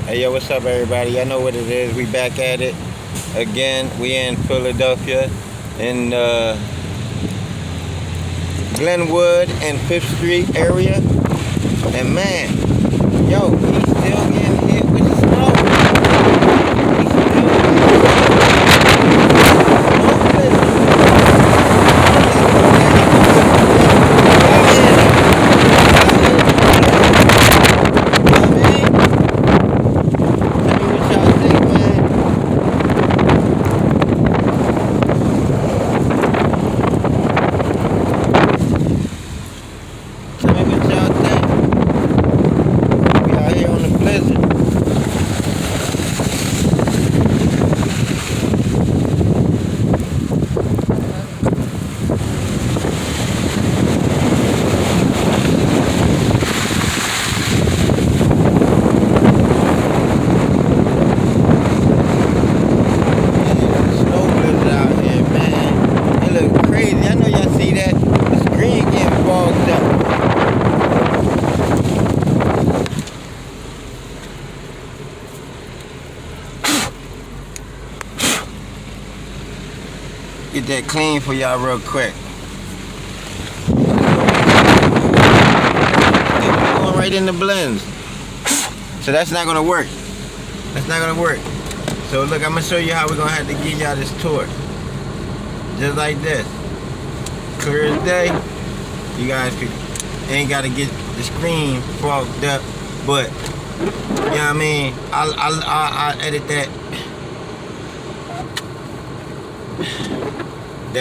Hey, yo, what's up, everybody? Y'all know what it is. We back at it again. We in Philadelphia, in Glenwood and 5th Street area. And man, yo, he's still getting hit with the snow. He's still get that clean for y'all real quick. Going right in the blends. So that's not gonna work. That's not gonna work. So look, I'm gonna show you how we're gonna have to give y'all this tour. Just like this. Clear as day. You guys ain't gotta get the screen fogged up, but you know what I mean? I'll edit that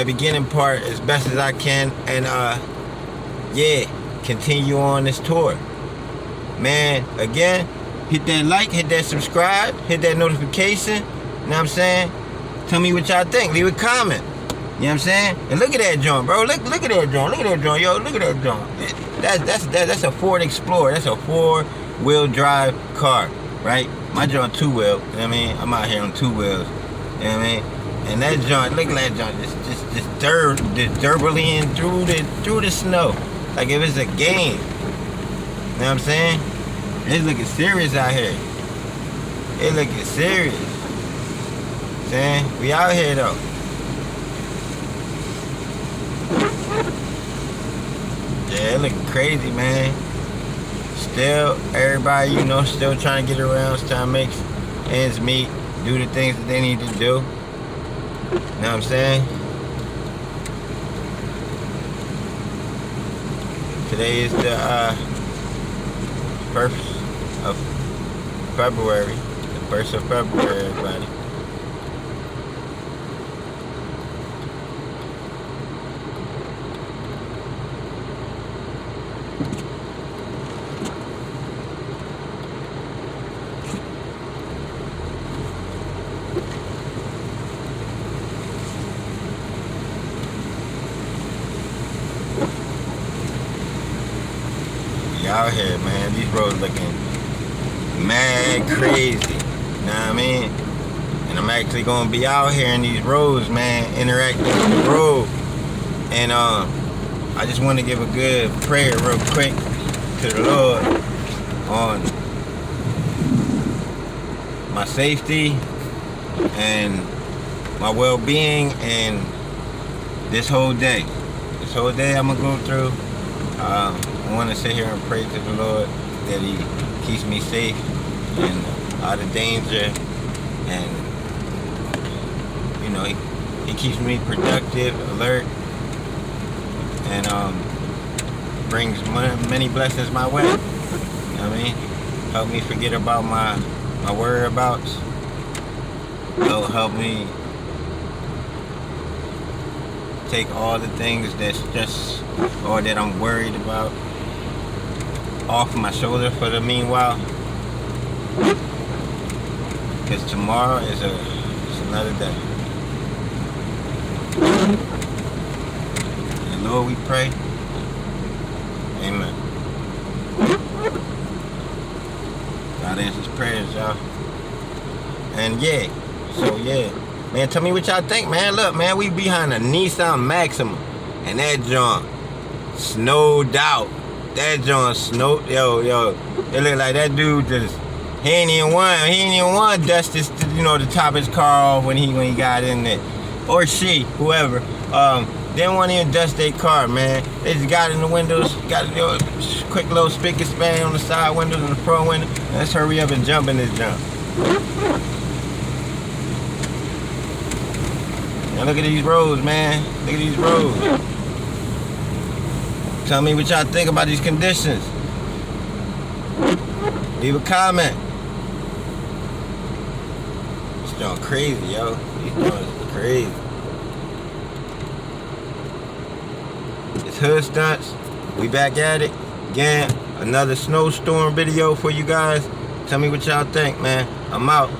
beginning part as best as I can, and yeah, continue on this tour. Man, again, hit that like, hit that subscribe, hit that notification. You know what I'm saying? Tell me what y'all think. Leave a comment. You know what I'm saying? And look at that joint, bro. Look at that joint. Look at that joint, yo. Look at that joint. That's a Ford Explorer. That's a 4-wheel drive car, right? My joint 2-wheel. You know what I mean? I'm out here on 2 wheels. You know what I mean? And that joint, look at that joint, just dirbling through the snow, like if it's a game. You know what I'm saying? It's looking serious out here. It's looking serious. Saying we out here though. Yeah, it looking crazy, man. Still, everybody, you know, still trying to get around, trying to make ends meet, do the things that they need to do. You know what I'm saying? Today is the 1st of February. The 1st of February, everybody. Out here, man, these roads looking mad crazy. You know what I mean? And I'm actually gonna be out here in these roads, man, interacting with the road. And I just want to give a good prayer real quick to the Lord on my safety and my well-being, and this whole day I'm gonna go through. I want to sit here and pray to the Lord that He keeps me safe and out of danger, and you know, He keeps me productive, alert, and brings many blessings my way. You know what I mean? Help me forget about my whereabouts. Help me take all the things that's just, or that I'm worried about, off my shoulder for the meanwhile, because tomorrow is another day. And Lord, we pray. Amen. God answers prayers, y'all. And yeah, so yeah, man, tell me what y'all think, man. Look, man, we behind a Nissan Maxima, and that joint snowed out. That joint snowed, yo. It looked like that dude just He ain't even want to dust this, you know, the top of his car off when he got in there. Or she, whoever. Didn't want to even dust their car, man. They just got in the windows, got a quick little spick and span on the side windows and the front window. Let's hurry up and jump in this jump. Now look at these roads, man. Look at these roads. Tell me what y'all think about these conditions. Leave a comment. It's going crazy, yo. These joints crazy. It's Hood Stunts. We back at it. Again, another snowstorm video for you guys. Tell me what y'all think, man. I'm out.